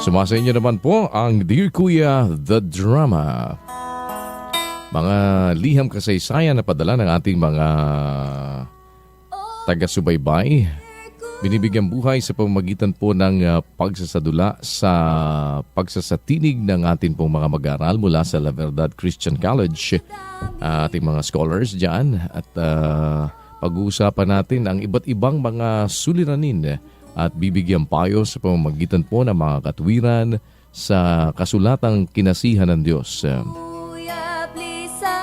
Sumasa inyo naman po ang Dear Kuya, The Drama. Mga liham kasaysayan na padala ng ating mga taga-subaybay. Binibigyan buhay sa pamamagitan po ng pagsasadula sa pagsasatinig ng ating pong mga mag-aaral mula sa La Verdad Christian College. Ating mga scholars dyan. At pag-uusapan natin ang iba't ibang mga suliranin at bibigyan payo sa pamamagitan po ng mga katwiran sa kasulatang kinasihan ng Diyos.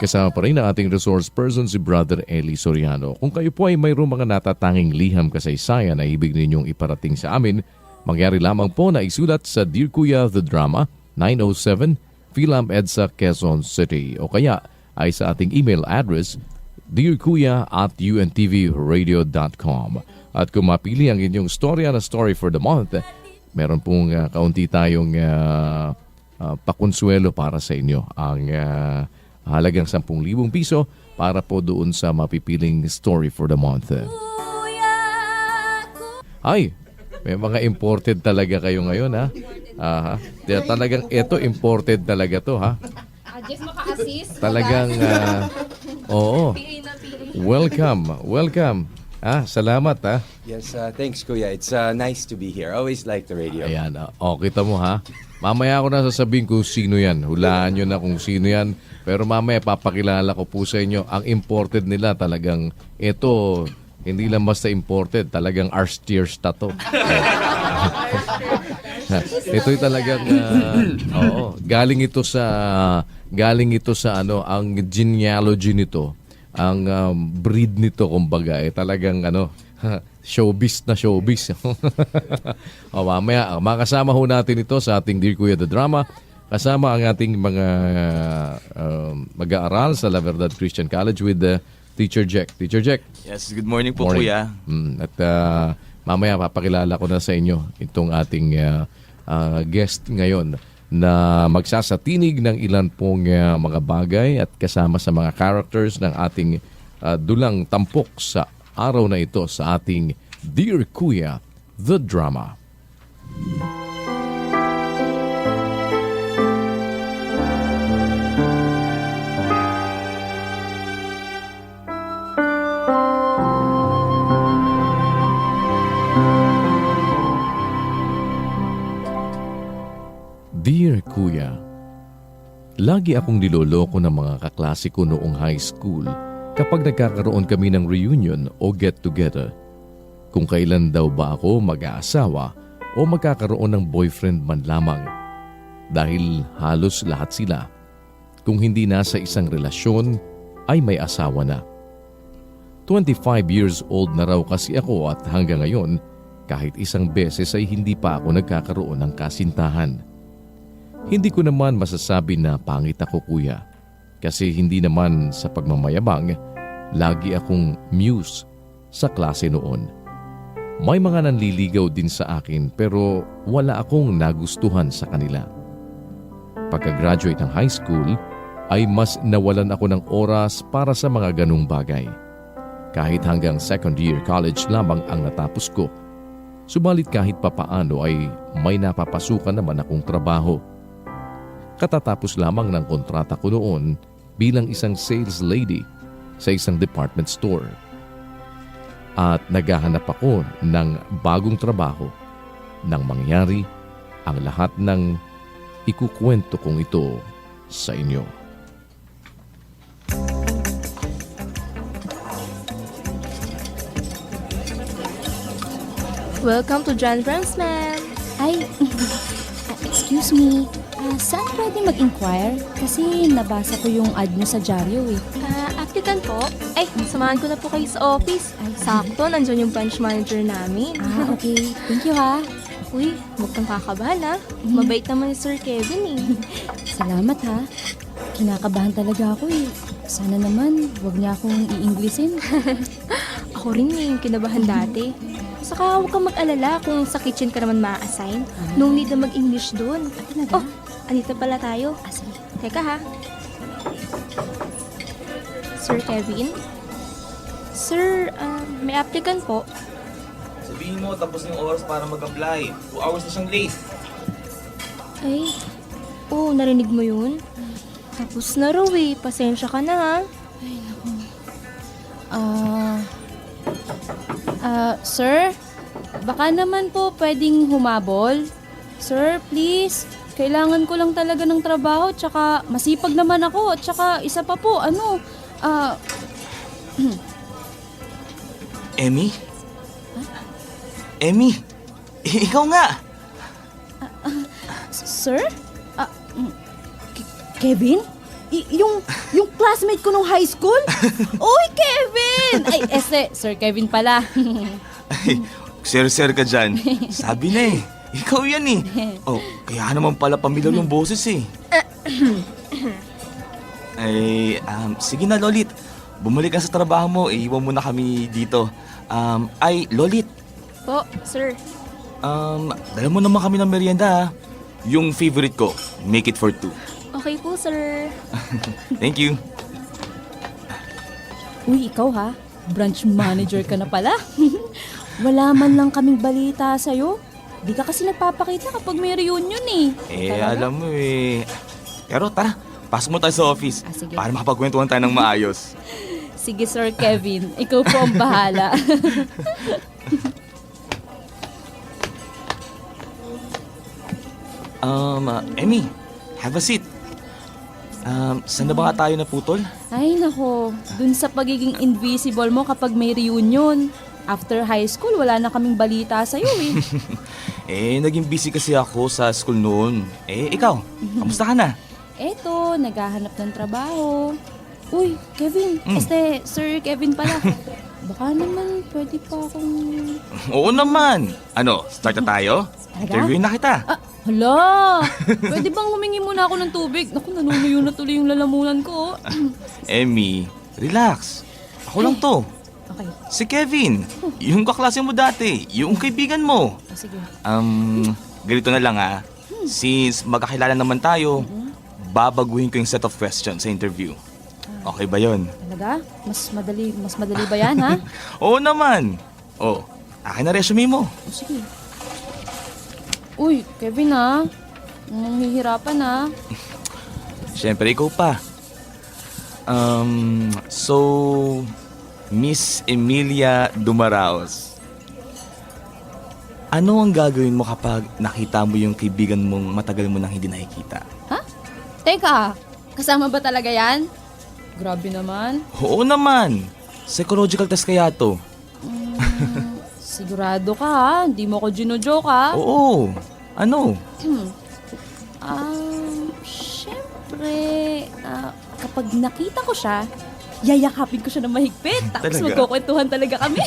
Kasama pa rin ang ating resource person si Brother Eli Soriano. Kung kayo po ay mayroong mga natatanging liham kasaysayan na ibig ninyong iparating sa amin, mangyari lamang po na isulat sa Dear Kuya The Drama, 907 Philam EDSA, Quezon City. O kaya ay sa ating email address dearkuya@untvradio.com. At kung mapili ang inyong storya na story for the month, meron pong kaunti tayong pakonsuelo para sa inyo. Ang halagang 10,000 piso para po doon sa mapipiling story for the month. Ay, may mga imported talaga kayo ngayon, ha? Talagang ito, imported talaga to, ha? Just maka-assist. Talagang, oo. Welcome. Salamat, ha? Yes, thanks, Kuya. It's nice to be here. Always like the radio. Ayan, kita mo, ha? Mamaya ako na sasabihin kung sino yan. Hulaan nyo na kung sino yan. Pero mamaya papakilala ko po sa inyo. Ang imported nila talagang, ito, hindi lang basta imported. Talagang arsteers na to. Ito'y talagang, galing ito sa ang genealogy nito. Ang breed nito, kumbaga, talagang showbiz na showbiz. Mamaya, makasama ho natin ito sa ating Dear Kuya The Drama. Kasama ang ating mga mag-aaral sa La Verdad Christian College with Teacher Jack. Teacher Jack. Yes, good morning po, Kuya. At mamaya papakilala ko na sa inyo itong ating guest ngayon na magsasatinig ng ilan pong mga bagay at kasama sa mga characters ng ating dulang tampok sa araw na ito sa ating Dear Kuya, The Drama. Dear Kuya, lagi akong niloloko ng mga kaklase ko noong high school kapag nagkakaroon kami ng reunion o get-together. Kung kailan daw ba ako mag-aasawa o magkakaroon ng boyfriend man lamang. Dahil halos lahat sila, kung hindi nasa isang relasyon, ay may asawa na. 25 years old na raw kasi ako at hanggang ngayon, kahit isang beses ay hindi pa ako nagkakaroon ng kasintahan. Hindi ko naman masasabi na pangit ako, Kuya. Kasi hindi naman sa pagmamayabang, lagi akong muse sa klase noon. May mga nanliligaw din sa akin pero wala akong nagustuhan sa kanila. Pagka-graduate ng high school, ay mas nawalan ako ng oras para sa mga ganung bagay. Kahit hanggang second year college lamang ang natapos ko. Subalit kahit papaano ay may napapasukan naman akong trabaho. Katatapos lamang ng kontrata ko noon bilang isang sales lady sa isang department store. At naghahanap ako ng bagong trabaho nang mangyari ang lahat ng ikukwento kong ito sa inyo. Welcome to John Friends, ma'am. Ay, excuse me. Saan pwede mag-inquire? Kasi nabasa ko yung ad nyo sa dyaryo eh. Applicant po? Ay, samahan ko na po kayo sa office. Ay, Sakto, nandyan yung branch manager namin. Okay. Thank you ha. Uy, huwag kang kakabahan ha. Mabait naman ni Sir Kevin eh. Salamat ha. Kinakabahan talaga ako eh. Sana naman, wag niya akong i-Englishin. Ako rin eh, yung kinabahan dati. Saka huwag kang mag-alala kung sa kitchen ka naman ma-assign. No need na mag-English doon. Talaga? Oh, andito pala tayo. Sige. Teka ha. Sir Kevin? Sir, may applicant po. Sabihin mo, tapos na yung oras para mag-apply. 2 hours na siyang late. Ay, narinig mo yun? Tapos na raw eh. Pasensya ka na ha. Sir? Baka naman po pwedeng humabol? Sir, please. Kailangan ko lang talaga ng trabaho, tsaka masipag naman ako, tsaka isa pa po, Emmy? Emmy? Ikaw nga! Sir? Kevin? Yung classmate ko nung high school? Uy, Kevin! Ay, Sir Kevin pala. Ay, sir ka dyan. Sabi na eh. Ikaw yan eh. Oh, kaya naman pala pamilyar yung boses eh. Ay, sige na Lolit. Bumalik ka sa trabaho mo, iiwan mo na kami dito. Lolit. Po, sir. Dala mo naman kami ng merienda ha. Yung favorite ko, make it for two. Okay po, sir. Thank you. Uy, ikaw ha? Branch manager ka na pala? Wala man lang kaming balita sa'yo. Di ka kasi nagpapakita kapag may reunion eh. Talaga? Alam mo eh. Pero tara, pasok mo tayo sa office. Sige. Para makapagkwentuhan tayo ng maayos. Sige, Sir Kevin. Ikaw po ang bahala. Emmy, have a seat. Saan na ba nga tayo naputol? Ay, nako. Dun sa pagiging invisible mo kapag may reunion. After high school, wala na kaming balita sa'yo eh. Naging busy kasi ako sa school noon. Ikaw, kamusta ka na? Eto, naghahanap ng trabaho. Uy, Kevin. Sir Kevin pala. Baka naman pwede pa akong... Oo naman. Ano, start na tayo? Talaga? Interviewin na kita. Hala! Pwede bang humingi muna ako ng tubig? Naku, nanunuyo na tuloy yung lalamunan ko. Emmy, relax. Ako lang to. Okay. Si Kevin, yung kaklase mo dati, yung kaibigan mo. Sige. Ganito na lang ha. Since magkakilala naman tayo, babaguhin ko yung set of questions sa interview. Okay ba yon? Talaga? Mas madali ba yan, ha? Oo naman. Akin na resume mo. Sige. Uy, Kevin ha? Nanghihirapan ha? Siyempre, ikaw pa. Miss Emilia Dumaraos. Ano ang gagawin mo kapag nakita mo yung kaibigan mong matagal mo nang hindi nakikita? Ha? Teka, kasama ba talaga yan? Grabe naman. Oo naman. Psychological test kaya to. Sigurado ka ha? Hindi mo ko gino-joke ha? Oo. Ano? Siyempre, kapag nakita ko siya, yayakapin ko siya ng mahigpit. Tapos Talaga? magkukwentuhan talaga kami.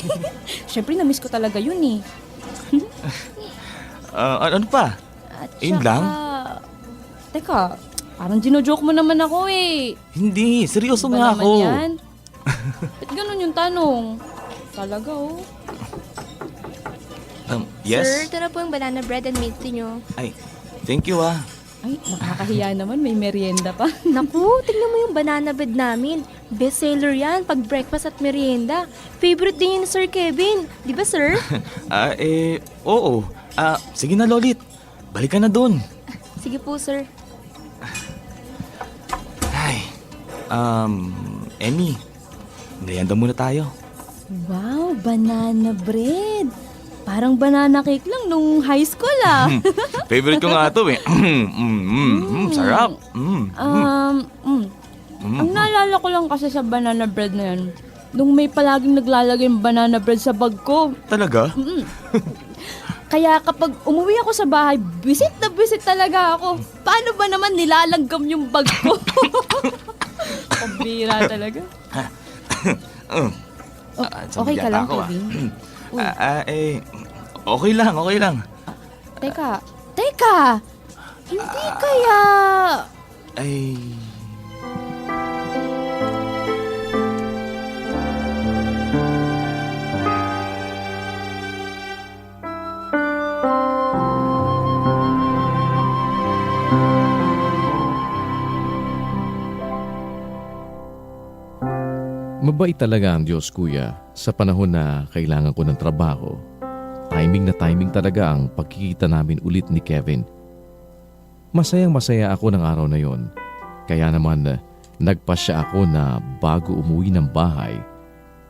Siyempre, na-miss ko talaga yun eh. Ano pa? At Yun saka- lang? Teka, parang gino-joke mo naman ako eh. Hindi. Seryoso Ba nga naman ako. yan? Ba't ganun yung tanong? Talaga oh. Sir, Yes? ito na po yung banana bread and milk tea nyo. Ay, thank you ah. Ay, nakakahiya naman. May merienda pa. Naku, tingnan mo yung banana bread namin. Best seller yan pag breakfast at merienda. Favorite din yun ni Sir Kevin. Di ba, sir? Oo. Sige na Lolit. Balik ka na dun. Sige po, sir. Ay, Emmy, merienda muna tayo. Wow, banana bread. Parang banana cake lang nung high school ah. Favorite ko nga to eh. Sarap. Ang naalala ko lang kasi sa banana bread na yan, nung may palaging naglalagay ng banana bread sa bag ko. Talaga? Kaya kapag umuwi ako sa bahay, bisit na bisit talaga ako. Paano ba naman nilalanggam yung bag ko? Pambira talaga. Okay ka lang, Kevin? Uy. Okay lang. Teka! Hindi kaya... Ay... Mabait talaga ang Diyos, Kuya, sa panahon na kailangan ko ng trabaho. Timing na timing talaga ang pagkikita namin ulit ni Kevin. Masayang masaya ako ng araw na yon. Kaya naman nagpasya ako na bago umuwi ng bahay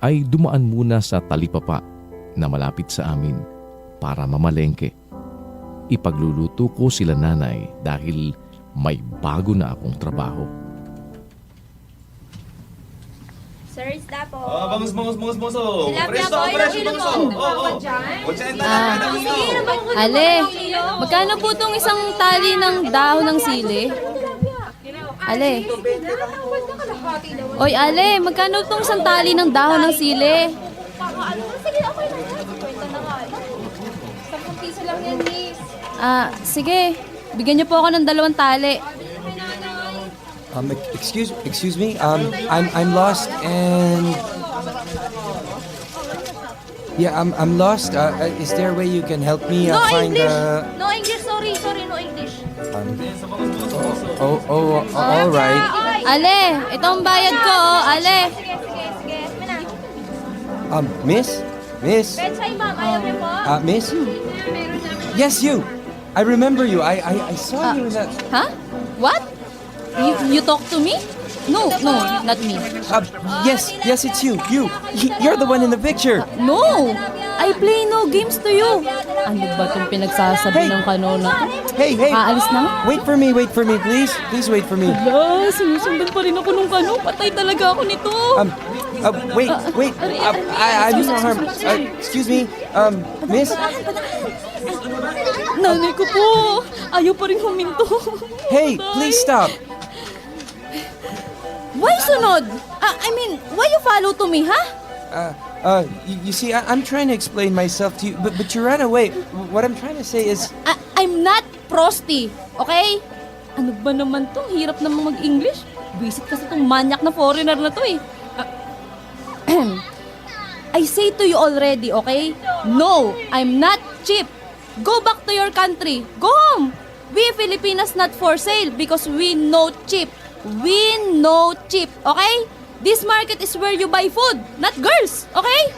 ay dumaan muna sa talipapa na malapit sa amin para mamalengke. Ipagluluto ko sila nanay dahil may bago na akong trabaho. Sir, isda po. Bangus. Tilapia po, ilang kilo po? Ale, magkano po tong isang tali ng dahon ng sili? Ale. Oy, Ale, magkano tong isang tali ng dahon ng sili? Sige, okay lang yan. Kwenta na nga. 10 piso lang yan, miss. Sige. Bigyan niyo po ako ng 2 tali. Excuse me. I'm lost and yeah, I'm lost. Is there a way you can help me No find English! the? No English, sorry, no English. All right. Ale, ito ang bayad ko, oh. Ale. Sige. Mana? Miss. Petsay, ma'am. Ayaw niyo po? Miss. Yes, you. I remember you. I saw you in that. Ha? What? You talk to me? No, not me. Yes, it's you. You're the one in the picture. No! I play no games to you. Ano ba itong pinagsasabi ng kanona? Hey. Aalis na nga? Wait for me, please. Please wait for me. Hala, sinusundan pa rin ako nung kano. Patay talaga ako nito. Wait. I mean no harm. Excuse me, miss. Nanay ko po. Ayaw pa rin huminto. Hey, please stop. Why sunod? Why you follow to me, ha? You see, I'm trying to explain myself to you, but you ran away. What I'm trying to say is, I'm not prosty, okay? Ano ba naman to? Hirap naman mag-English. Visit kasi tong manyak na foreigner na to eh. I say to you already, okay? No, I'm not cheap. Go back to your country. Go home. We Filipinas not for sale because we know cheap. We know cheap, okay? This market is where you buy food, not girls, okay?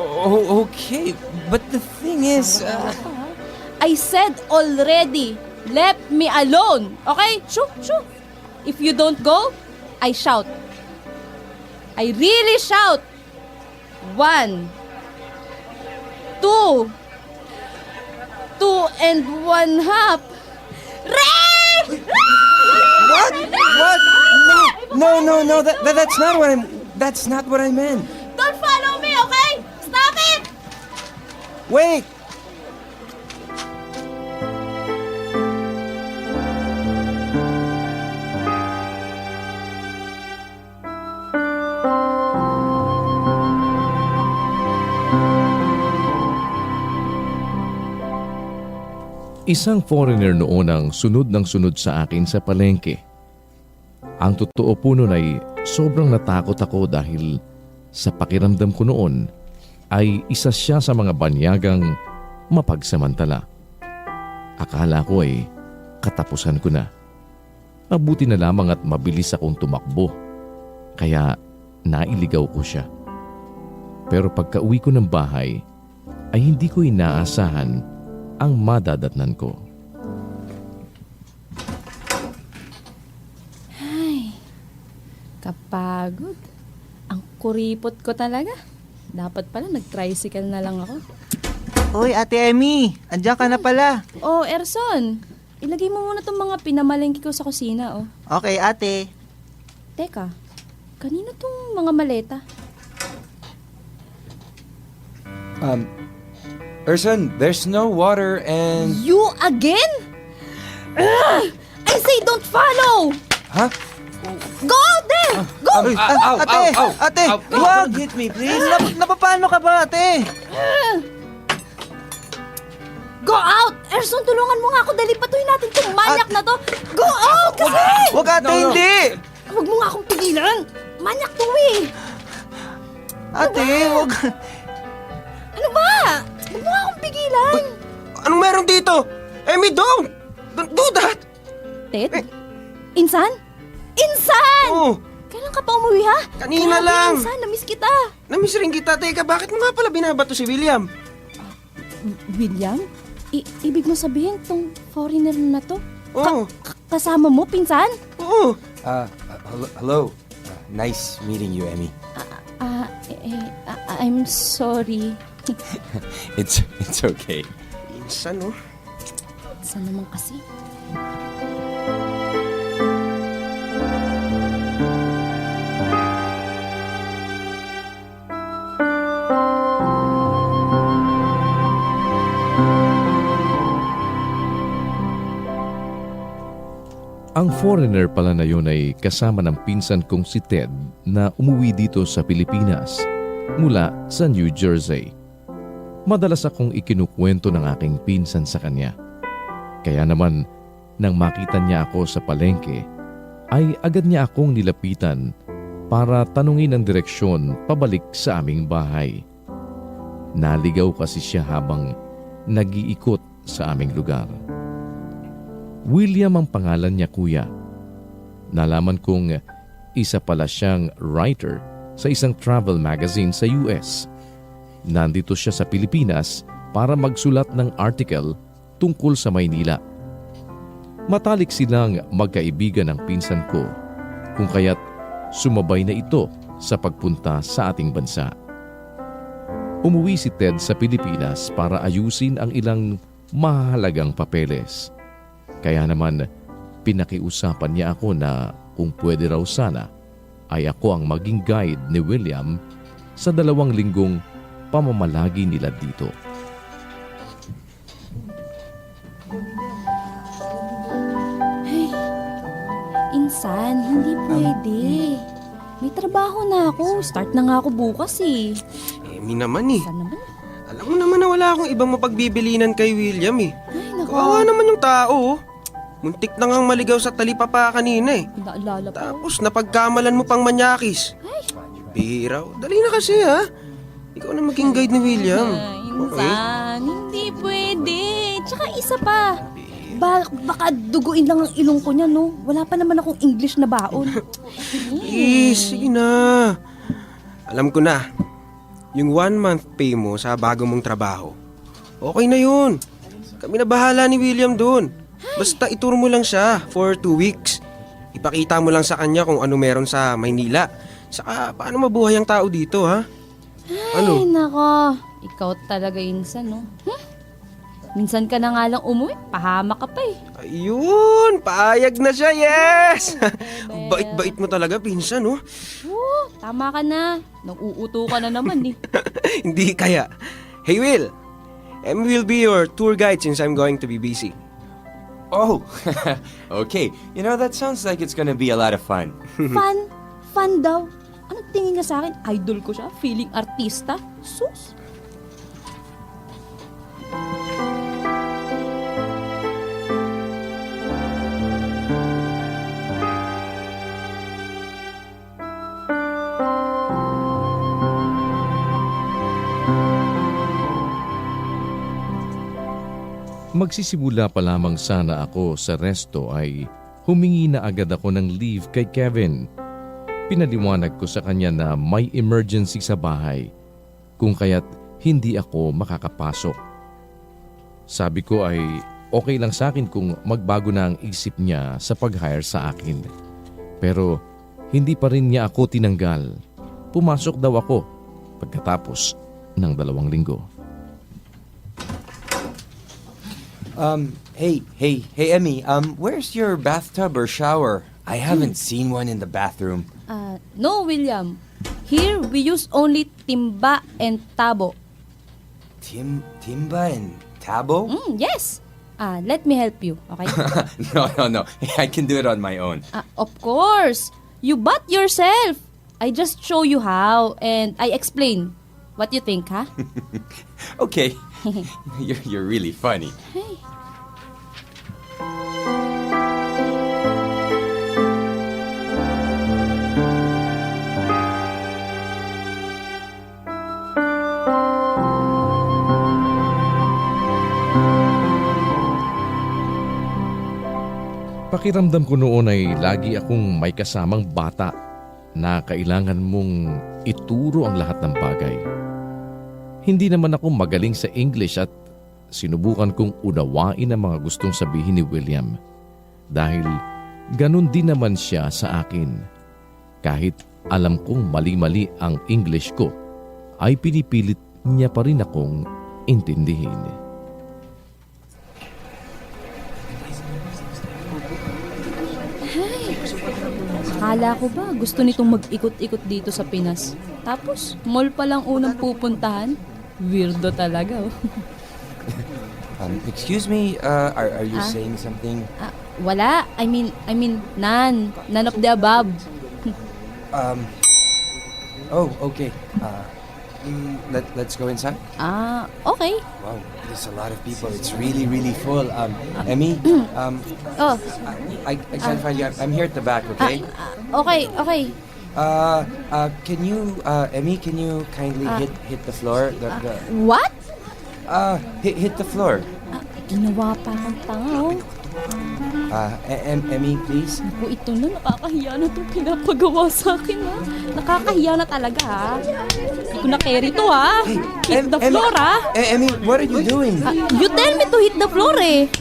okay, but the thing is, I said already, let me alone, okay? Shoo. If you don't go, I shout. I really shout. 1, 2, 2 and 1/2. Rape! what? No, that's not what I meant. Don't follow me, okay? Stop it! Wait. Isang foreigner noon ang sunod ng sunod sa akin sa palengke. Ang totoo po nun ay sobrang natakot ako dahil sa pakiramdam ko noon ay isa siya sa mga banyagang mapagsamantala. Akala ko ay katapusan ko na. Mabuti na lamang at mabilis akong tumakbo. Kaya nailigaw ko siya. Pero pagka-uwi ko ng bahay ay hindi ko inaasahan ang madadatnan ko. Kapagod. Ang kuripot ko talaga. Dapat pala nag-tricycle na lang ako. Hoy, Ate Emmy, andiyan ka na pala. Oh, Erson. Ilagay mo muna tong mga pinamalengke ko sa kusina, oh. Okay, ate. Teka, kanino tong mga maleta? Erson, there's no water and... You again? Ugh! I say don't follow! Huh? Go out there! Go! Ate, Wag! Hit me, please. Napapano ka ba, ate? Go out! Erson, tulungan mo nga ako. Dali patuhin natin itong manyak na to. Go out kasi! Wag, ate, No. hindi! Huwag mo nga akong pigilan. Manyak to eh. Ate, wag. Ano ba? Huwag mo nga akong pigilan. Anong meron dito? Emmy, don't do that! Ted? Insan? Insan! Oh, Kailan ka pa umuwi, ha? Kanina Grabe, lang. Insan, namiss kita. namiss rin kita. Teka, bakit mo nga pala binabato si William? William? Ibig mo sabihin tong foreigner na to? Oo. Kasama mo, pinsan? Oo. Hello. Nice meeting you, Emmy. I'm sorry. It's okay. Minsan, no? Saan naman kasi? Ang foreigner pala na yun ay kasama ng pinsan kong si Ted na umuwi dito sa Pilipinas mula sa New Jersey. Madalas akong ikinukwento ng aking pinsan sa kanya. Kaya naman, nang makita niya ako sa palengke, ay agad niya akong nilapitan para tanungin ang direksyon pabalik sa aming bahay. Naligaw kasi siya habang nag-iikot sa aming lugar. William ang pangalan niya, kuya. Nalaman kong isa pala siyang writer sa isang travel magazine sa US. Nandito siya sa Pilipinas para magsulat ng article tungkol sa Maynila. Matalik silang magkaibigan ng pinsan ko, kung kaya't sumabay na ito sa pagpunta sa ating bansa. Umuwi si Ted sa Pilipinas para ayusin ang ilang mahalagang papeles. Kaya naman, pinakiusapan niya ako na kung pwede raw sana ay ako ang maging guide ni William sa 2 linggong pamamalagi nila dito. Insan, hindi pwede. May trabaho na ako. Start na nga ako bukas eh. Emmy naman eh. Saan naman? Alam mo naman na wala akong ibang mapagbibilinan kay William eh. Ay, naku. Kawawa naman yung tao. Oh. Muntik na ngang maligaw sa talipapa kanina eh. Naalala ko. Tapos napagkamalan mo pang manyakis. Bihira. Dali na kasi ha. Ikaw na maging guide ni William. Insan, hindi pwede. Tsaka isa pa. Baka duguin lang ang ilong ko niya, no? Wala pa naman akong English na baon. Please, sige na. Alam ko na. Yung 1-month pay mo sa bago mong trabaho. Okay na yun. Kami na bahala ni William doon. Basta ituro mo lang siya for 2 weeks. Ipakita mo lang sa kanya kung ano meron sa Maynila. Saka paano mabuhay ang tao dito, ha? Ano? Ay, nako. Ikaw talaga, Insan, no? Minsan ka na nga lang umuwi, pahama ka pa eh. Ayun, paayag na siya, yes! Bait-bait mo talaga, pinsan, no? Tama ka na. Nag-uuto ka na naman eh. Hindi kaya. Hey, Will. Em will be your tour guide since I'm going to be busy. Oh, okay. You know, that sounds like it's gonna be a lot of fun. Fun? Fun daw? Anong tingin niya sa akin? Idol ko siya? Feeling artista? Sus? Magsisimula pa lamang sana ako sa resto ay humingi na agad ako ng leave kay Kevin. Pinaliwanag ko sa kanya na may emergency sa bahay, kung kaya't hindi ako makakapasok. Sabi ko ay okay lang sa akin kung magbago na ang isip niya sa pag-hire sa akin. Pero hindi pa rin niya ako tinanggal. Pumasok daw ako pagkatapos ng 2 linggo. Hey, Emmy, where's your bathtub or shower? I haven't seen one in the bathroom. No, William. Here, we use only timba and tabo. Timba and Tabo? Yes. Let me help you, okay? No. I can do it on my own. Of course. You bat yourself. I just show you how and I explain. What you think, ha? Okay. You're really funny. Pakiramdam ko noon ay lagi akong may kasamang bata na kailangan mong ituro ang lahat ng bagay. Hindi naman ako magaling sa English at sinubukan kong unawain ang mga gustong sabihin ni William. Dahil ganun din naman siya sa akin. Kahit alam kong mali-mali ang English ko, ay pinipilit niya pa rin akong intindihin. Akala ko ba gusto nitong mag-ikot-ikot dito sa Pinas? Tapos, mall pa lang unang pupuntahan? Weirdo talaga, oh. Excuse me, are you saying something? Wala. I mean, none. None of the above. Oh, okay. Let's go inside. Okay. Wow, there's a lot of people. It's really, really full. Emmy, Oh, I can't find you. I'm here at the back, okay? okay. Can you, Emmy, can you kindly hit the floor? What? Hit the floor. Ginawa pa akong tanga, oh. Emmy, please. Naku, ito na, nakakahiya na itong pinapagawa sa akin, ha? Nakakahiya na talaga, ha? Hindi ko na carry to, ha? Hit the floor, ha? Emmy, what are you doing? You tell me to hit the floor, eh.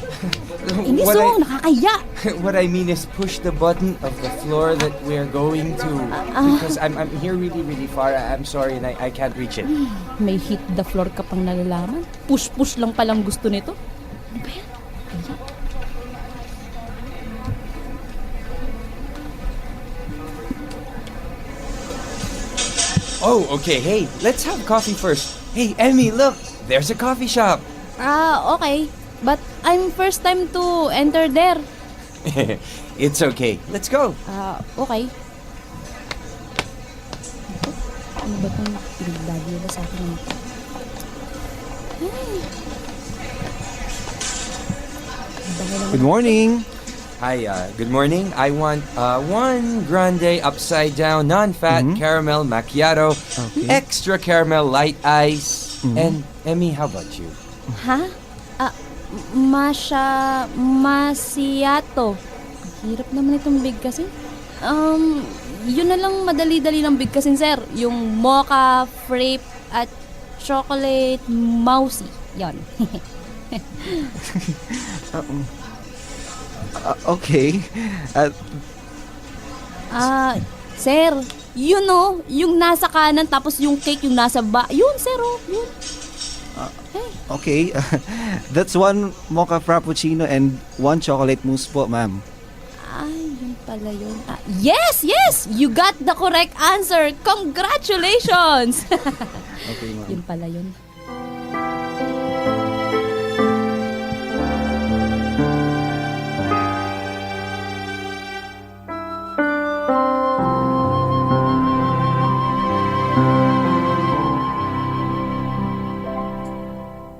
Hindi What so, nakakahiya. What I mean is push the button of the floor that we're going to, because I'm here really, really far. I'm sorry and I can't reach it. May hit the floor ka pang nalalaman. Push-push lang palang gusto nito. Ano ba yan? Oh, okay. Hey, let's have coffee first. Hey, Emmy, look. There's a coffee shop. Okay. But I'm first time to enter there. It's okay. Let's go. Okay. Ano ba itong pinagdagi ba sa akin? Good morning. Hi, good morning. I want one grande upside down non-fat caramel macchiato, Okay. extra caramel light ice, and Emmy, how about you? Ha? Masiato. Hirap naman itong bigkasin. Yun na lang madali-dali ng bigkasin, sir. Yung mocha, frappe, at chocolate mousy. Yan. Okay. Sir, yun oh, yung nasa kanan tapos yung cake yung nasa yun, sir, oh, yun. Okay. That's one mocha frappuccino and one chocolate mousse po, ma'am. Ay, yun pala yun. Yes! You got the correct answer! Congratulations! Okay, ma'am. Yun pala yun.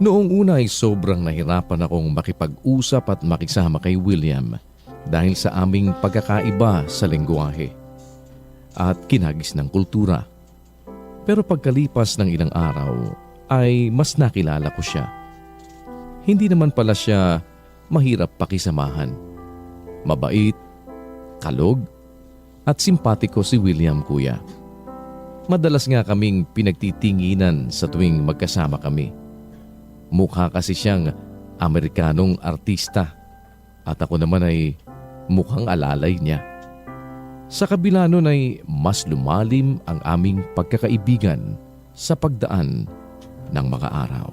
Noong una ay sobrang nahirapan akong makipag-usap at makisama kay William dahil sa aming pagkakaiba sa lengguwahe at kinagis ng kultura. Pero pagkalipas ng ilang araw ay mas nakilala ko siya. Hindi naman pala siya mahirap pakisamahan. Mabait, kalog, at simpatiko si William, kuya. Madalas nga kaming pinagtitinginan sa tuwing magkasama kami. Mukha kasi siyang Amerikanong artista at ako naman ay mukhang alalay niya. Sa kabila nun ay mas lumalim ang aming pagkakaibigan sa pagdaan ng mga araw.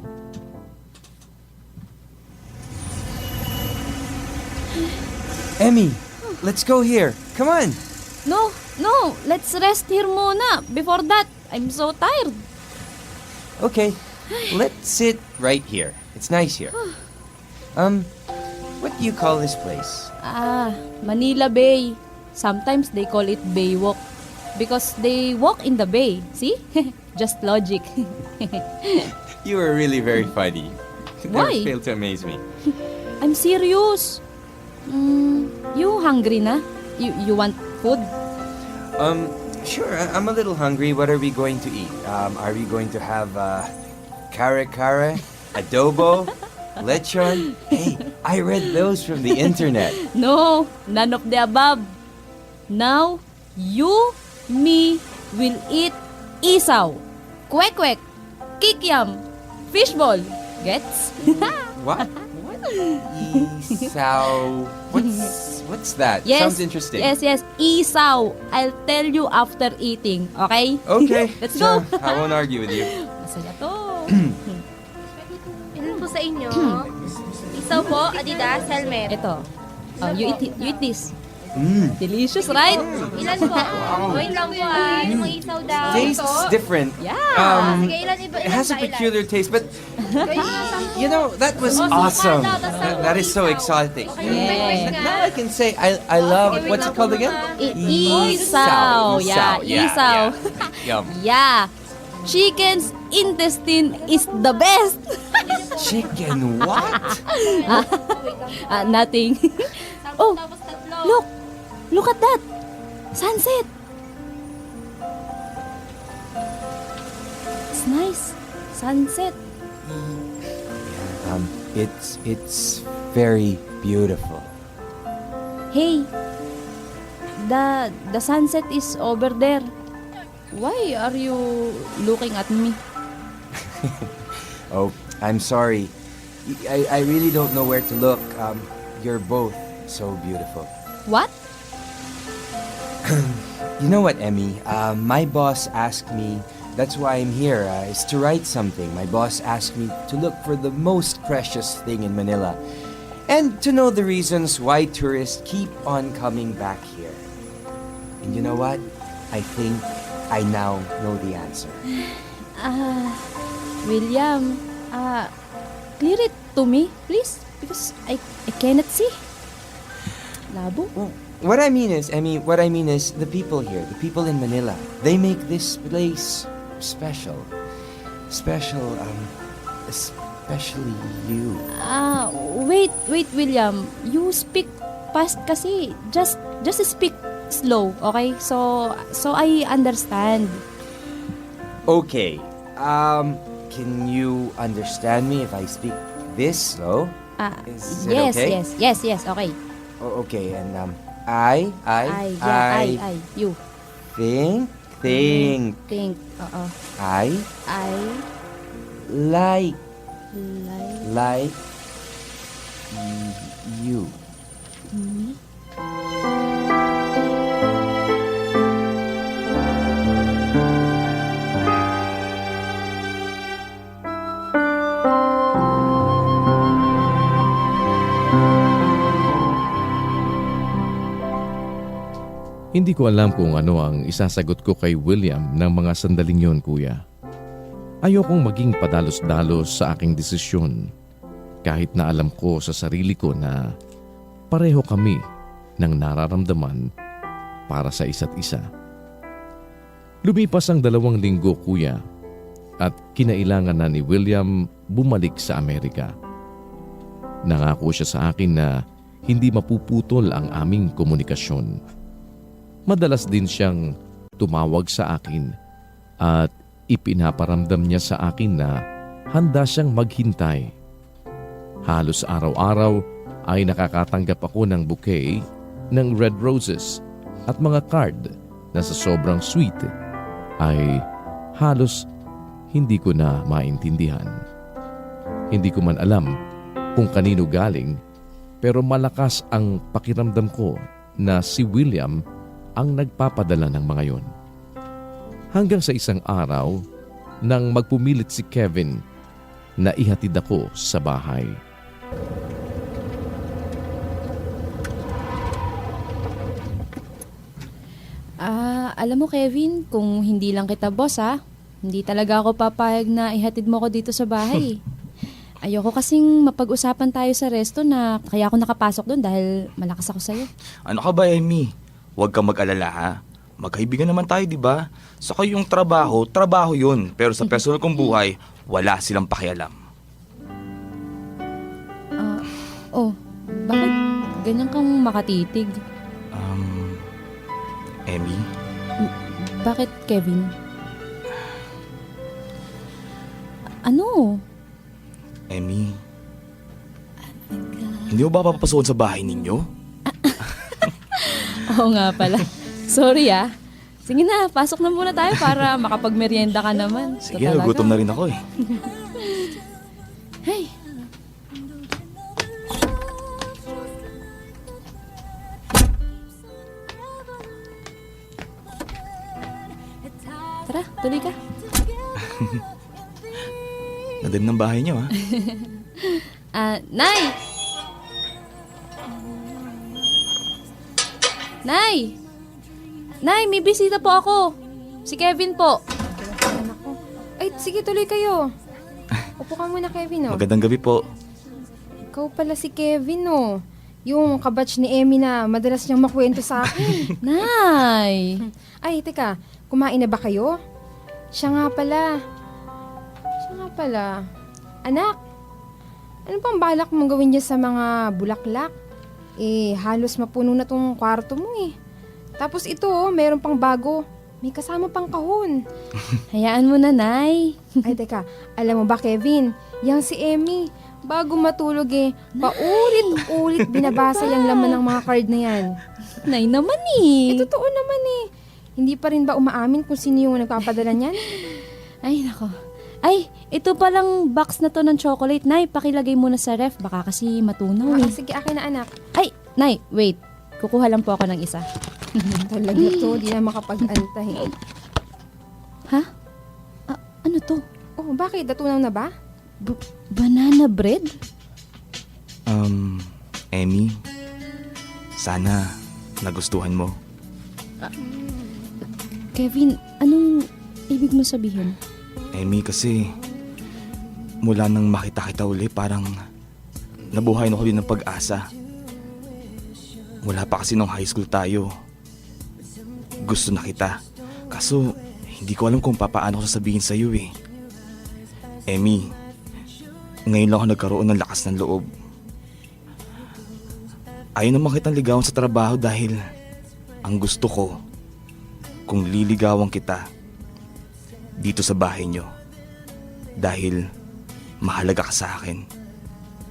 Emmy, let's go here. Come on. No, let's rest here muna. Before that, I'm so tired. Okay, let's sit right here. It's nice here. What do you call this place? Manila Bay. Sometimes they call it Baywalk because they walk in the bay. See? Just logic. You are really very funny. Why? Never fail to amaze me. I'm serious. You hungry na? You want food? Sure, I'm a little hungry. What are we going to eat? Are we going to have kare-kare, adobo, lechon? Hey, I read those from the internet. No, none of the above. Now, you, me, will eat isaw, kwek-kwek, kikiam, fishball. Gets? What? What? Isaw. What's that? Yes. Sounds interesting. Yes, isaw. I'll tell you after eating, okay? Okay. Let's sure. go. I won't argue with you. Masaya to. Ilan po sa inyo? Isaw po, Adidas, helmet. Ito. Oh, you eat this. Mm. Delicious, right? Ilan po? Wait lang po Yung isaw daw. Tastes different. Yeah. Sige, ilan iba? It has a peculiar taste, but you know that was awesome. That is so exciting. Yeah. Now I can say I love what's it called again? Isaw. Yeah, isaw. Yum. Yeah. Chicken's intestine is the best. Chicken what? Nothing. Oh, look at that. Sunset. It's nice. Sunset. It's very beautiful. Hey, the sunset is over there. Why are you looking at me? Oh, I'm sorry. I really don't know where to look. You're both so beautiful. What? You know what, Emmy? My boss asked me, that's why I'm here, is to write something. My boss asked me to look for the most precious thing in Manila and to know the reasons why tourists keep on coming back here. And you know what? I think I now know the answer. William, clear it to me, please, because I cannot see. Labo. What I mean is, Emmy, the people here, the people in Manila, they make this place special. Special, especially you. Wait, William. You speak fast kasi. Just speak slow, okay? So I understand. Okay. Can you understand me if I speak this slow? Is it Yes, okay? yes, okay. Oh, okay, and I, you. think, Think, I I like you. Hindi ko alam kung ano ang isasagot ko kay William ng mga sandaling yon, kuya. Ayokong maging padalos-dalos sa aking desisyon kahit na alam ko sa sarili ko na pareho kami ng nararamdaman para sa isa't isa. Lumipas ang 2 linggo, kuya, at kinailangan na ni William bumalik sa Amerika. Nangako siya sa akin na hindi mapuputol ang aming komunikasyon. Madalas din siyang tumawag sa akin at ipinaparamdam niya sa akin na handa siyang maghintay. Halos araw-araw ay nakakatanggap ako ng bouquet ng red roses at mga card na sa sobrang sweet ay halos hindi ko na maintindihan. Hindi ko man alam kung kanino galing, pero malakas ang pakiramdam ko na si William ang nagpapadala ng mga yon. Hanggang sa isang araw, nang magpumilit si Kevin na ihatid ako sa bahay. Alam mo, Kevin, kung hindi lang kita boss, hindi talaga ako papayag na ihatid mo ko dito sa bahay. Ayoko kasing mapag-usapan tayo sa resto na kaya ako nakapasok doon dahil malakas ako sa'yo. Ano ka ba, Emmy? Huwag kang mag-alala, ha? Magkaibigan naman tayo, di ba? Saka yung trabaho yun. Pero sa personal kong buhay, wala silang pakialam. Bakit ganyan kang makatitig? Emmy? Bakit, Kevin? Ano? Emmy? Hindi mo ba papapasukan sa bahay ninyo? Oo nga pala. Sorry Sige na, pasok na muna tayo para makapagmerienda ka naman. Sige, gutom na rin ako eh. Hey, tuloy ka. Nadim ng bahay niyo, ha? Nay! Nay! Nay, may bisita po ako. Si Kevin po. Anak ko. Ay, sige, tuloy kayo. Upo ka muna, Kevin, oh. Magandang gabi po. Ikaw pala si Kevin, oh. Yung kabatch ni Emmy na madalas niyang makwento sa akin. Nay! Ay, teka. Kumain na ba kayo? Siya nga pala. Anak, ano pang balak mong gawin niya sa mga bulaklak? Eh, halos mapuno na tong kwarto mo eh. Tapos ito, oh, meron pang bago. May kasama pang kahon. Hayaan mo na, Nay. Ay, teka. Alam mo ba, Kevin? Yang si Emmy, bago matulog eh, paulit-ulit binabasa yung laman ng mga card na yan. Nay naman eh. Totoo naman eh. Hindi pa rin ba umaamin kung sino yung nagpapadala niyan? Ay, nako. Ay, ito palang box na to ng chocolate. Nay, pakilagay muna sa ref. Baka kasi matunaw eh. Sige, akin na anak. Ay, Nay, wait. Kukuha lang po ako ng isa. Talaga to, di na makapag-antay. Ha? Ano to? Oh, bakit? Natunaw na ba? Banana bread? Emmy, sana nagustuhan mo. Kevin, anong ibig mo sabihin? Emmy, kasi mula nang makita kita uli, parang nabuhay na ko din ng pag-asa. Mula pa kasi nung high school tayo, gusto na kita. Kaso, hindi ko alam kung papaano ko sasabihin sa'yo eh. Emmy, ngayon lang ako nagkaroon ng lakas ng loob. Ayaw naman kitang ligawan sa trabaho dahil ang gusto ko, kung liligawan kita, dito sa bahay nyo. Dahil mahalaga ka sa akin.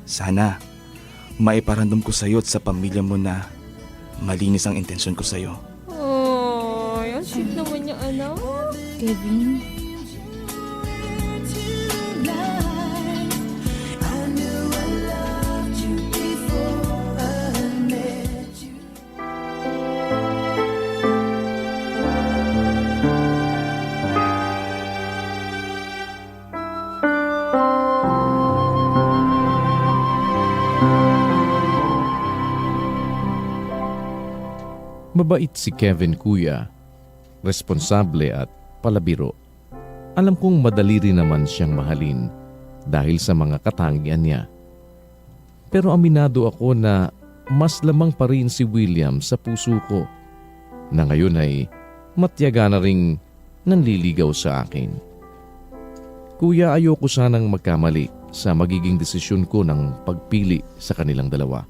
Sana maiparamdam ko sa'yo at sa pamilya mo na malinis ang intensyon ko sa'yo. Oh, ang sweet naman yung anak. Kevin? Mabait si Kevin, kuya. Responsable at palabiro. Alam kong madali rin naman siyang mahalin dahil sa mga katangian niya. Pero aminado ako na mas lamang pa rin si William sa puso ko na ngayon ay matyaga na ring nanliligaw sa akin. Kuya, ayoko sanang magkamali sa magiging desisyon ko ng pagpili sa kanilang dalawa.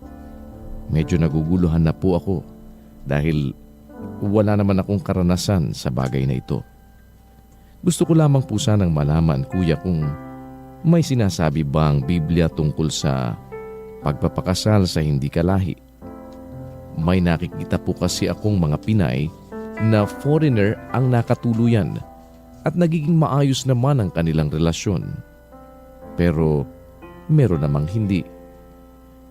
Medyo naguguluhan na po ako dahil wala naman akong karanasan sa bagay na ito. Gusto ko lamang po sanang malaman, kuya, kung may sinasabi ba ang Biblia tungkol sa pagpapakasal sa hindi kalahi. May nakikita po kasi akong mga Pinay na foreigner ang nakatuluyan at nagiging maayos naman ang kanilang relasyon. Pero meron namang hindi.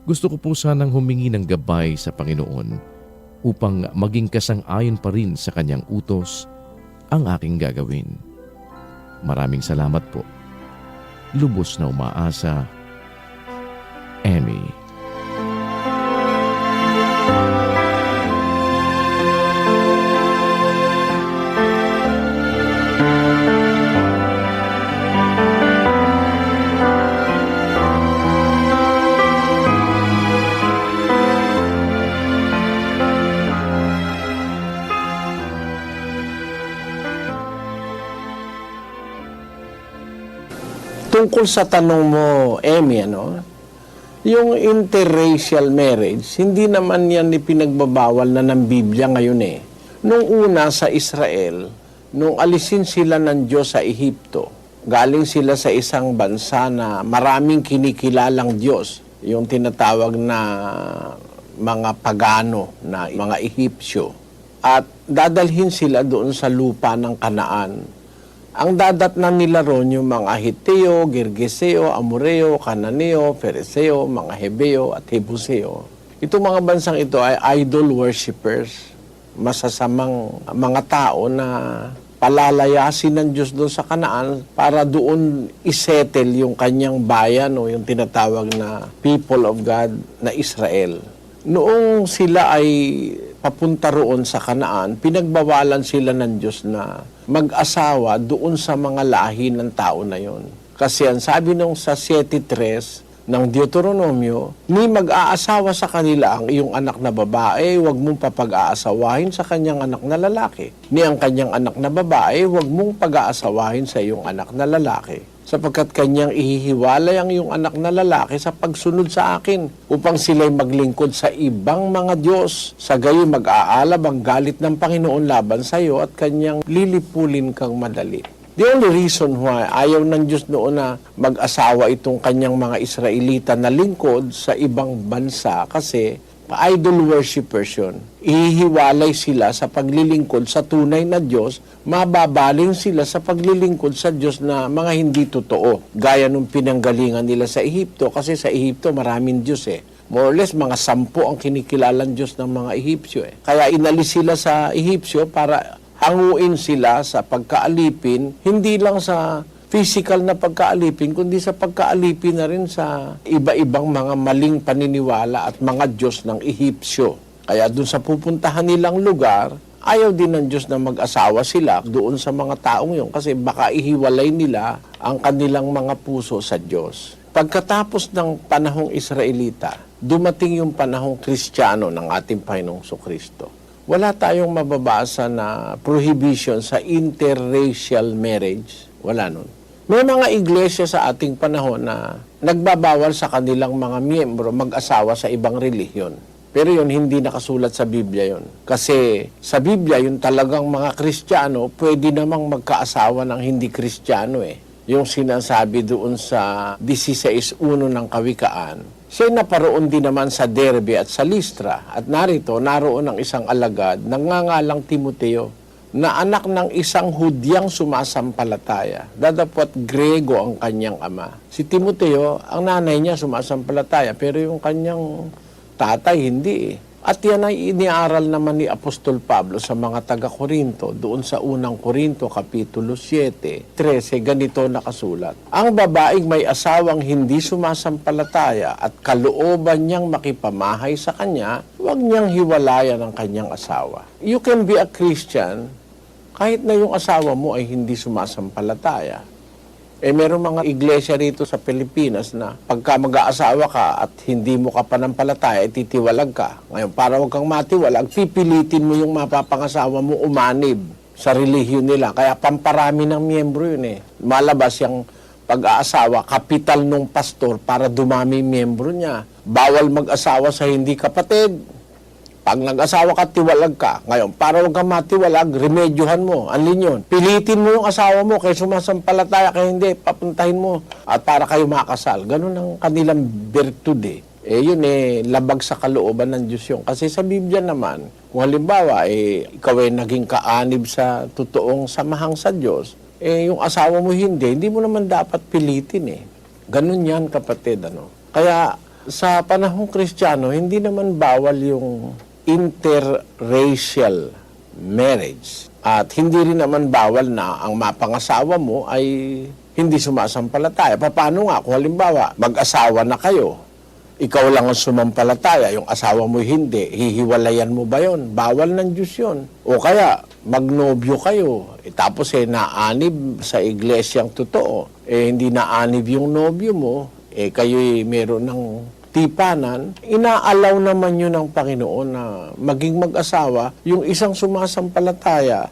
Gusto ko po sanang humingi ng gabay sa Panginoon upang maging kasang-ayon pa rin sa kanyang utos ang aking gagawin. Maraming salamat po. Lubos na umaasa, Emmy. Tungkol sa tanong mo, Emmy, yung interracial marriage, hindi naman yan ipinagbabawal na ng Biblia ngayon eh. Nung una sa Israel, nung alisin sila ng Diyos sa Ehipto, galing sila sa isang bansa na maraming kinikilalang Diyos, yung tinatawag na mga pagano, na mga Ehipsyo. At dadalhin sila doon sa lupa ng Kanaan. Ang dadatnan nila ron yung mga Hiteo, Girgeseo, Amoreo, Cananeo, Fereseo, mga Hebeo at Hebuseo. Itong mga bansang ito ay idol worshippers, masasamang mga tao na palalayasin ng Diyos doon sa Kanaan para doon isettle yung kanyang bayan o yung tinatawag na people of God na Israel. Noong sila ay papunta roon sa Kanaan, pinagbawalan sila ng Diyos na mag-asawa doon sa mga lahi ng tao na yon. Kasi ang sabi nung sa 7:3 ng Deuteronomio, ni mag-aasawa sa kanila ang iyong anak na babae, huwag mong papag-aasawahin sa kanyang anak na lalaki. Ni ang kanyang anak na babae, huwag mong pag-aasawahin sa iyong anak na lalaki. Sapagkat kanyang ihihiwalay ang iyong anak na lalaki sa pagsunod sa akin, upang sila'y maglingkod sa ibang mga Diyos. Sa gayon mag-aalab ang galit ng Panginoon laban sa iyo at kanyang lilipulin kang madali. The only reason why ayaw ng Diyos noon na mag-asawa itong kanyang mga Israelita na lingkod sa ibang bansa kasi idol worshippers yun. Ihihiwalay sila sa paglilingkod sa tunay na Diyos, mababaling sila sa paglilingkod sa Diyos na mga hindi totoo. Gaya nung pinanggalingan nila sa Ehipto, kasi sa Ehipto maraming Diyos eh. More or less, mga 10 ang kinikilalang Diyos ng mga Ehipsyo eh. Kaya inalis sila sa Ehipsyo para hanguin sila sa pagkaalipin, hindi lang sa physical na pagkaalipin, kundi sa pagkaalipin na rin sa iba-ibang mga maling paniniwala at mga Diyos ng Ehipsyo. Kaya doon sa pupuntahan nilang lugar, ayaw din ng Diyos na mag-asawa sila doon sa mga taong yun kasi baka ihiwalay nila ang kanilang mga puso sa Diyos. Pagkatapos ng panahong Israelita, dumating yung panahong Kristiyano ng ating Panginoong Kristo. Wala tayong mababasa na prohibition sa interracial marriage. Wala nun. May mga iglesia sa ating panahon na nagbabawal sa kanilang mga miyembro mag-asawa sa ibang relihiyon. Pero yun, hindi nakasulat sa Biblia yun. Kasi sa Biblia, yung talagang mga Kristiyano, pwede namang magkaasawa ng hindi Kristiyano eh. Yung sinasabi doon sa 16:1 ng Kawikaan, siya naparoon din naman sa Derbe at sa Listra at naroon ang isang alagad nangangalang Timoteo na anak ng isang Hudyang sumasampalataya. Dadapot Grego ang kanyang ama. Si Timoteo, ang nanay niya sumasampalataya pero yung kanyang tatay hindi eh. At yan ay iniaral naman ni Apostol Pablo sa mga taga-Korinto, doon sa unang Korinto, Kapitulo 7:13, ganito nakasulat. Ang babaeng may asawang hindi sumasampalataya at kalooban niyang makipamahay sa kanya, huwag niyang hiwalayan ang kanyang asawa. You can be a Christian kahit na yung asawa mo ay hindi sumasampalataya. Meron mga iglesia rito sa Pilipinas na pagka mag-aasawa ka at hindi mo ka panampalataya, titiwalag ka. Ngayon, para huwag kang matiwalag, pipilitin mo yung mapapangasawa mo umanib sa relihiyon nila. Kaya pamparami ng miyembro yun eh. Malabas yung pag-aasawa, kapital ng pastor para dumami miyembro niya. Bawal mag-asawa sa hindi kapatid. Pag nag-asawa ka, tiwalag ka. Ngayon, para huwag kang matiwalag, remedyohan mo. Anlin yun? Pilitin mo yung asawa mo, kaya sumasampalataya, kaya hindi, papuntahin mo. At para kayo makasal. Ganun ang kanilang virtud eh. Yun labag sa kalooban ng Diyos yun. Kasi sa Biblia naman, kung halimbawa, ikaw ay naging kaanib sa totoong samahang sa Diyos, yung asawa mo hindi mo naman dapat pilitin eh. Ganun yan, kapatid. Kaya, sa panahong Kristiyano, hindi naman bawal yung interracial marriage. At hindi rin naman bawal na ang mapangasawa mo ay hindi sumasampalataya. Paano nga kung halimbawa mag-asawa na kayo, ikaw lang ang sumampalataya, yung asawa mo hindi, hihiwalayan mo ba yon? Bawal ng Diyos yun. O kaya magnobyo kayo, tapos naanib sa iglesyang totoo, hindi naanib yung nobyo mo, kayo'y meron ng tipanan, inaalaw naman yun ng Panginoon na maging mag-asawa, yung isang sumasampalataya,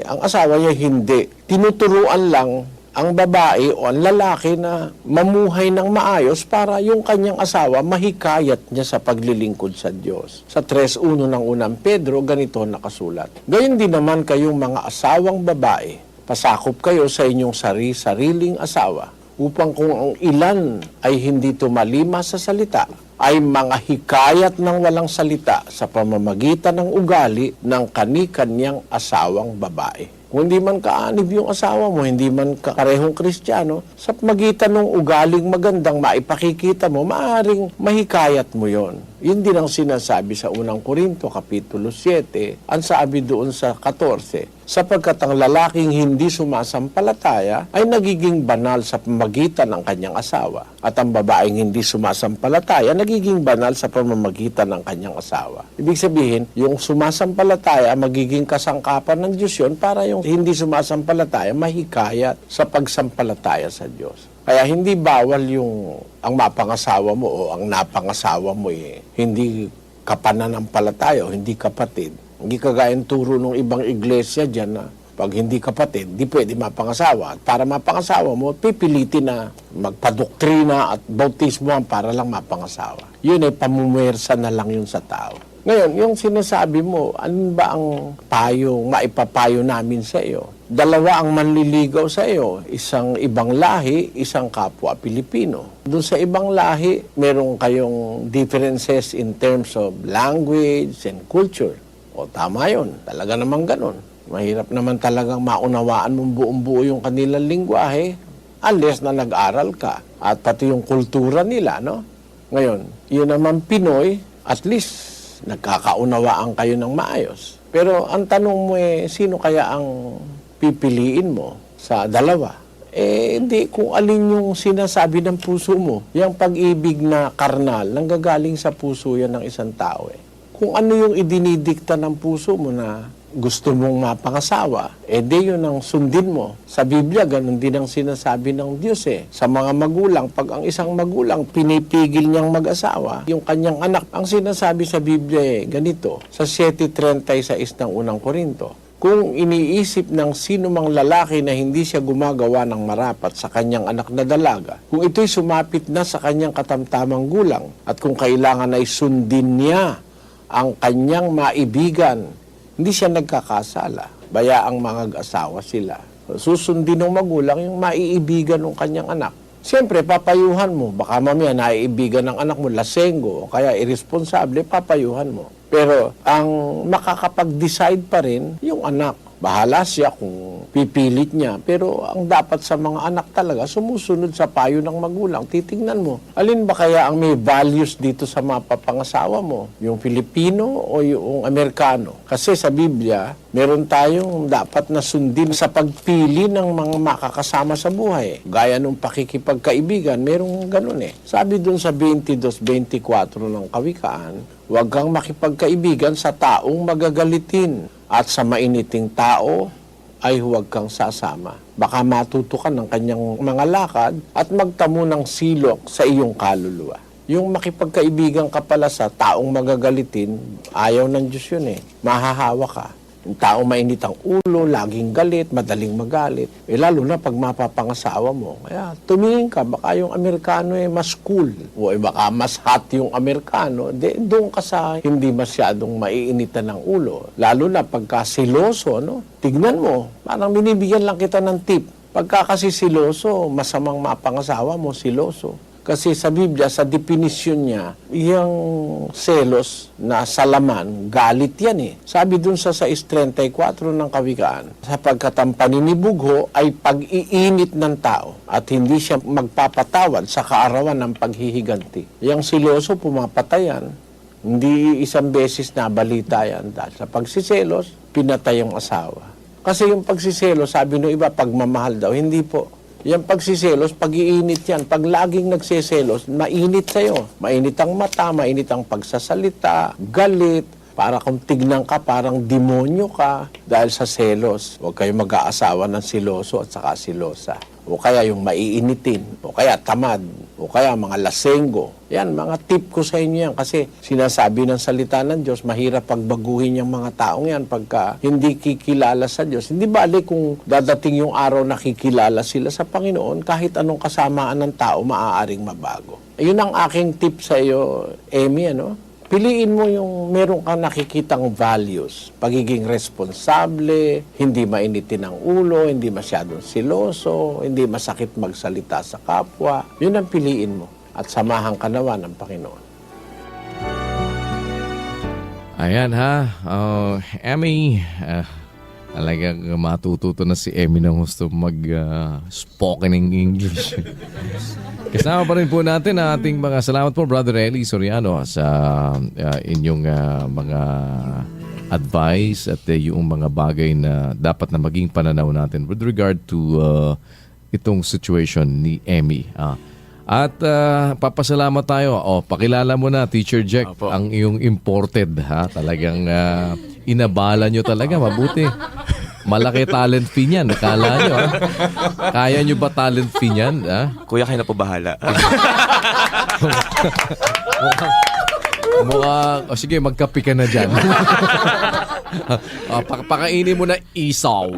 ang asawa niya hindi. Tinuturuan lang ang babae o ang lalaki na mamuhay ng maayos para yung kanyang asawa mahikayat niya sa paglilingkod sa Diyos. Sa 3:1 ng unang Pedro, ganito nakasulat. Gayon din naman kayong mga asawang babae, pasakop kayo sa inyong sariling asawa, upang kung ang ilan ay hindi tumalima sa salita, ay mga hikayat ng walang salita sa pamamagitan ng ugali ng kani-kanyang asawang babae. Kung hindi man kaanib yung asawa mo, hindi man karehong Kristiyano, sa magitan ng ugaling magandang maipakikita mo, maaaring mahikayat mo yon. Yun din ang sinasabi sa unang Korinto, Kapitulo 7, ang sabi doon sa 14, sapagkat ang lalaking hindi sumasampalataya ay nagiging banal sa pamamagitan ng kanyang asawa, at ang babaeng hindi sumasampalataya nagiging banal sa pamamagitan ng kanyang asawa. Ibig sabihin, yung sumasampalataya magiging kasangkapan ng Diyos yun para yung hindi sumasampalataya mahikayat sa pagsampalataya sa Diyos. Kaya hindi bawal yung ang mapangasawa mo o ang napangasawa mo hindi kapananampalataya o hindi kapatid. Hindi kagayang turo ng ibang iglesia dyan na pag hindi kapatid, di pwede mapangasawa. At para mapangasawa mo, pipilitin na magpadoktrina at bautismohan para lang mapangasawa. Yun ay pamumuwersa na lang yun sa tao. Ngayon, yung sinasabi mo, ano ba ang maipapayo namin sa iyo? Dalawa ang manliligaw sa iyo, isang ibang lahi, isang kapwa Pilipino. Doon sa ibang lahi, meron kayong differences in terms of language and culture. O tama yun, talaga naman ganun. Mahirap naman talagang maunawaan mong buong-buo yung kanilang lingwahe unless na nag-aral ka at pati yung kultura nila, no? Ngayon, yun naman Pinoy, at least nagkakaunawaan kayo ng maayos. Pero ang tanong mo sino kaya ang pipiliin mo sa dalawa? Hindi kung alin yung sinasabi ng puso mo. Yung pag-ibig na karnal, nanggagaling sa puso yan ng isang tao. Kung ano yung idinidikta ng puso mo na gusto mong mapangasawa, di yun ang sundin mo. Sa Biblia, ganun din ang sinasabi ng Diyos Sa mga magulang, pag ang isang magulang pinipigil niyang mag-asawa, yung kanyang anak, ang sinasabi sa Biblia ganito, sa 7:36 ng unang Korinto, kung iniisip ng sino mang lalaki na hindi siya gumagawa ng marapat sa kanyang anak na dalaga, kung ito'y sumapit na sa kanyang katamtamang gulang, at kung kailangan ay sundin niya ang kanyang maibigan, hindi siya nagkakasala. Bayaang mga asawa sila. Susundin ng magulang yung maiibigan ng kanyang anak. Siyempre, papayuhan mo. Baka mamaya naiibigan ng anak mo, lasenggo, o kaya irresponsable, papayuhan mo. Pero ang makakapag-decide pa rin yung anak. Bahala siya kung pipilit niya. Pero ang dapat sa mga anak talaga, sumusunod sa payo ng magulang. Titingnan mo, alin ba kaya ang may values dito sa mapapangasawa mo? Yung Filipino o yung Amerikano? Kasi sa Biblia, meron tayong dapat na sundin sa pagpili ng mga makakasama sa buhay. Gaya nung pakikipagkaibigan, merong ganun Sabi dun sa 22-24 ng Kawikaan, huwag kang makipagkaibigan sa taong magagalitin. At sa mainiting tao ay huwag kang sasama. Baka matuto ka ng kanyang mga lakad at magtamo ng silok sa iyong kaluluwa. Yung makipagkaibigan ka pala sa taong magagalitin, ayaw ng Diyos yun Mahahawa ka. Yung taong mainit ang ulo, laging galit, madaling magalit. Lalo na pag mapapangasawa mo. Kaya tumingin ka, baka yung Amerikano mas cool. O baka mas hot yung Amerikano. Doon ka sa hindi masyadong maiinitan ng ulo. Lalo na pagka siloso, Tignan mo, parang binibigyan lang kita ng tip. Pagka kasi siloso, masamang mapangasawa mo, siloso. Kasi sa Biblia, sa definisyon niya, yung selos na salaman, galit yan Sabi dun sa 6:34 ng Kawikaan, sapagkat ang paninibugho ay pag-iinit ng tao at hindi siya magpapatawad sa kaarawan ng paghihiganti. Yung siloso, pumapatayan. Hindi isang beses na balita yan. Dahil sa pagsiselos, pinatay yung asawa. Kasi yung pagsiselos, sabi ng iba, pagmamahal daw. Hindi po. Yung pagsiselos, pag-iinit yan. Pag laging nagsiselos, mainit sa'yo. Mainit ang mata, mainit ang pagsasalita, galit. Para kung tignan ka, parang demonyo ka dahil sa selos. Huwag kayo mag-aasawa ng siloso at saka silosa. O kaya yung maiinitin, o kaya tamad, o kaya mga lasenggo. Yan, mga tip ko sa inyo yan. Kasi sinasabi ng salita ng Diyos, mahirap pagbaguhin yung mga taong yan pagka hindi kikilala sa Diyos. Hindi bali kung dadating yung araw na kikilala sila sa Panginoon, kahit anong kasamaan ng tao, maaaring mabago. Ayun ang aking tip sa iyo, Emmy, Piliin mo yung meron kang nakikitang values. Pagiging responsable, hindi mainitin ang ulo, hindi masyadong siloso, hindi masakit magsalita sa kapwa. Yun ang piliin mo. At samahan ka nawa ng Panginoon. Ayan Emmy, Talagang matututo na si Emmy ng gusto mag-spoken in English. Kasama pa rin po natin ang ating mga salamat po, Brother Eli Soriano, sa inyong mga advice at yung mga bagay na dapat na maging pananaw natin with regard to itong situation ni Emmy. At papasalamat tayo. Pakilala mo na, Teacher Jack, ang iyong imported. Talagang inabala nyo talaga. Mabuti. Malaki talent fee niyan. Akala nyo. Kaya nyo ba talent fee niyan? Kuya, kayo na po bahala. Sige, magkapi ka na dyan. Pakainin mo na isaw.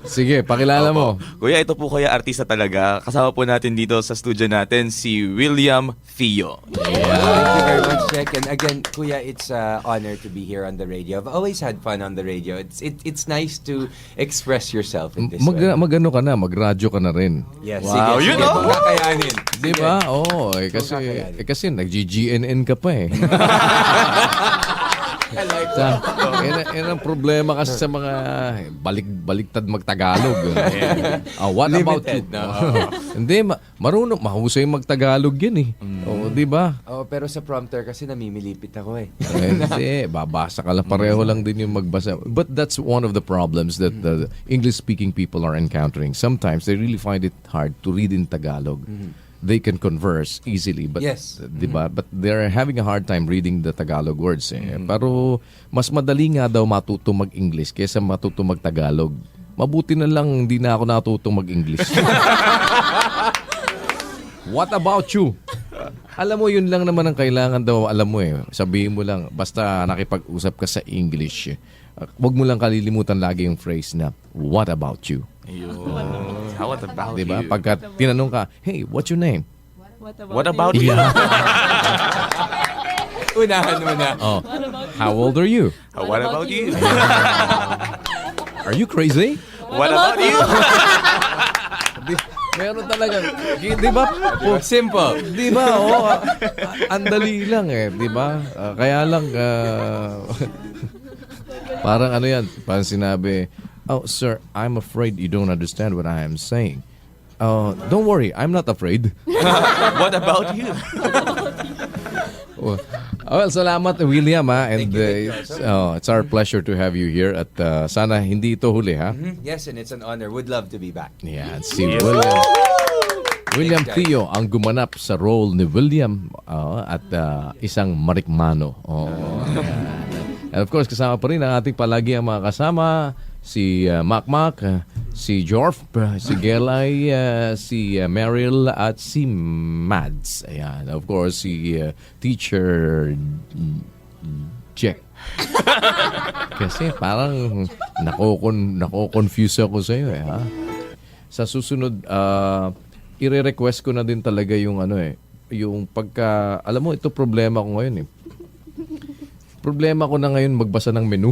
Sige, pakilala mo. Kuya, ito po kuya, artista talaga. Kasama po natin dito sa studio natin si William Theo. Thank you very much, Jack. And again, Kuya, it's an honor to be here on the radio. I've always had fun on the radio. It's nice to express yourself in this way. Mag-ano ka na, mag-radyo ka na rin. Yes, Wow, sige, yun, sige, oh! kakayanin. Di ba? Oo, kasi nag-GNN ka pa eh. Yan ang problema kasi sa mga baliktad magtagalog. What about you? Hindi, marunong, mahusay magtagalog yan eh. Oo, di ba? Pero sa prompter kasi namimilipit ako eh. Hindi, babasa ka lang. Pareho lang din yung magbasa. But that's one of the problems that the English-speaking people are encountering. Sometimes they really find it hard to read in Tagalog. They can converse easily, but Yes. diba? But they're having a hard time reading the Tagalog words. Pero mas madali nga daw matuto mag-English kaysa matuto mag-Tagalog. Mabuti na lang hindi na ako natuto mag-English. What about you? Alam mo, yun lang naman ang kailangan daw. Alam mo sabihin mo lang, basta nakipag-usap ka sa English, wag mo lang kalilimutan lagi yung phrase na, what about you? How about Diba? you? Pagka tinanong ka, hey, what's your name? What about you? Unahan mo na. How old are you? What about you? Are you crazy? What about you? Meron talaga. Di ba? Simple. Di ba? Andali lang di ba? Kaya lang, parang ano yan, parang sinabi, oh, sir, I'm afraid you don't understand what I am saying. Don't worry, I'm not afraid. What about you? Well, salamat William and it's our pleasure to have you here at sana hindi ito huli ha. Yes, and it's an honor. Would love to be back. Yeah, si William Theo ang gumanap sa role ni William at isang marikmano. And of course, kasama pa rin ang ating palagi ang mga kasama, si Mac, si Jorf, si Gelay, si Meryl, at si Mads. Ayan. Of course, si Teacher Jack. Kasi parang nako-confuse ako sa iyo ha. Sa susunod, i-request ko na din talaga yung yung pagka, alam mo, ito problema ko ngayon Problema ko na ngayon magbasa ng menu.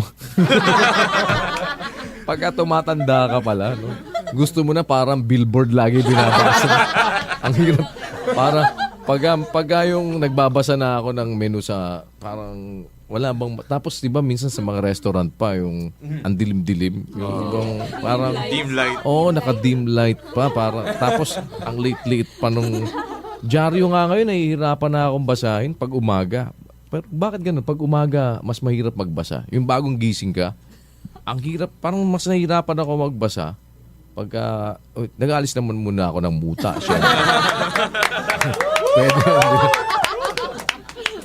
Pagka tumatanda ka pala, no? Gusto mo na parang billboard lagi binabasa. Ang hirap. Para pagka yung nagbabasa na ako ng menu sa parang wala bang, tapos di ba minsan sa mga restaurant pa yung ang dilim-dilim, yung parang Dim light. naka-dim light pa para tapos ang late-late pa nung dyaryo nga ngayon, nahihirapan na akong basahin pag umaga. Pero bakit ganun? Pag umaga, mas mahirap magbasa. Yung bagong gising ka, ang hirap, parang mas nahihirapan ako magbasa. Pagka, nag-aalis naman muna ako ng muta. Pwede.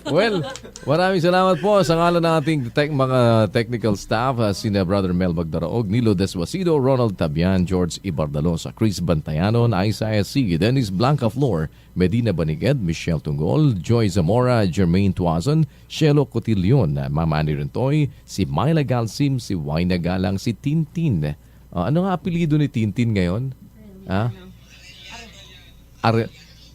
Well, maraming salamat po sa ngalan ng ating mga technical staff, sina Brother Mel Magdaraog, Nilo Deswasido, Ronald Tabian, George Ibardalosa, Chris Bantayanon, Isaiah C., Dennis Blanca Flor, Medina Baniged, Michelle Tungol, Joy Zamora, Jermaine Tuazon, Shelo Cotillion, Mama Ani Rentoy, si Myla Galsim, si Wayna Galang, si Tintin. Ano nga apelido ni Tintin ngayon?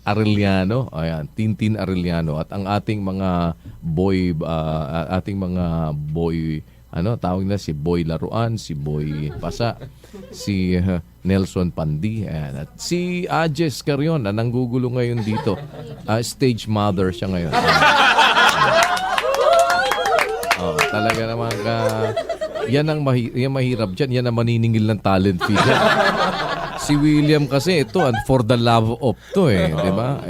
Arellano, ayan, Tintin Arellano, at ang ating mga boy, tawag na si Boy Laruan, si Boy Pasa, si Nelson Pandi, ayan, at si Ajes Carion na nanggugulo ngayon dito. Stage mother siya ngayon. Talaga naman yan ang mahirap dyan. Yan ang maniningil ng talent fee dyan. Si William kasi ito, for the love of to di ba?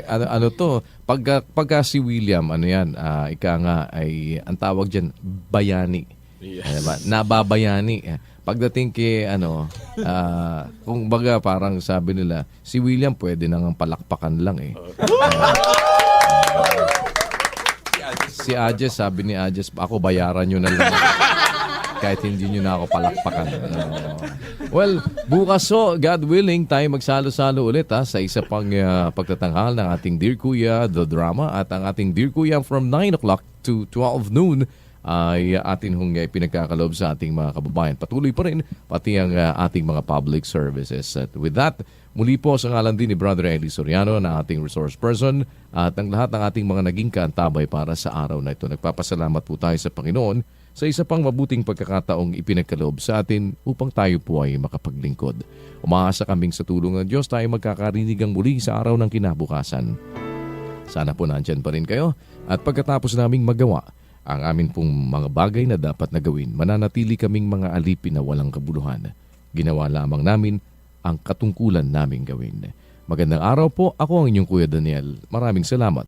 Ano to, pagka si William, ano yan, ika nga ay, ang tawag dyan, bayani. Diba? Nababayani. Pagdating kay kung baga parang sabi nila, si William pwede nang palakpakan lang Si Ajes, sabi ni Ajes, ako bayaran nyo na lang. Kahit hindi nyo na ako palakpakan. Well, bukas God willing, tayo magsalo-salo ulit sa isa pang pagtatanghal ng ating Dear Kuya, The Drama, at ang ating Dear Kuya from 9 o'clock to 12 noon ay atin hong pinagkakaloob sa ating mga kababayan. Patuloy pa rin, pati ang ating mga public services. At with that, muli po sa ngalan din ni Brother Eli Soriano na ating resource person at ang lahat ng ating mga naging kaantabay para sa araw na ito. Nagpapasalamat po tayo sa Panginoon sa isa pang mabuting pagkakataong ipinagkaloob sa atin upang tayo po ay makapaglingkod. Umaasa kaming sa tulong ng Diyos tayo magkakarinigang muli sa araw ng kinabukasan. Sana po nandyan pa rin kayo at pagkatapos naming magawa ang amin pong mga bagay na dapat na gawin, mananatili kaming mga alipin na walang kabuluhan. Ginawa lamang namin ang katungkulan naming gawin. Magandang araw po, ako ang inyong Kuya Daniel. Maraming salamat.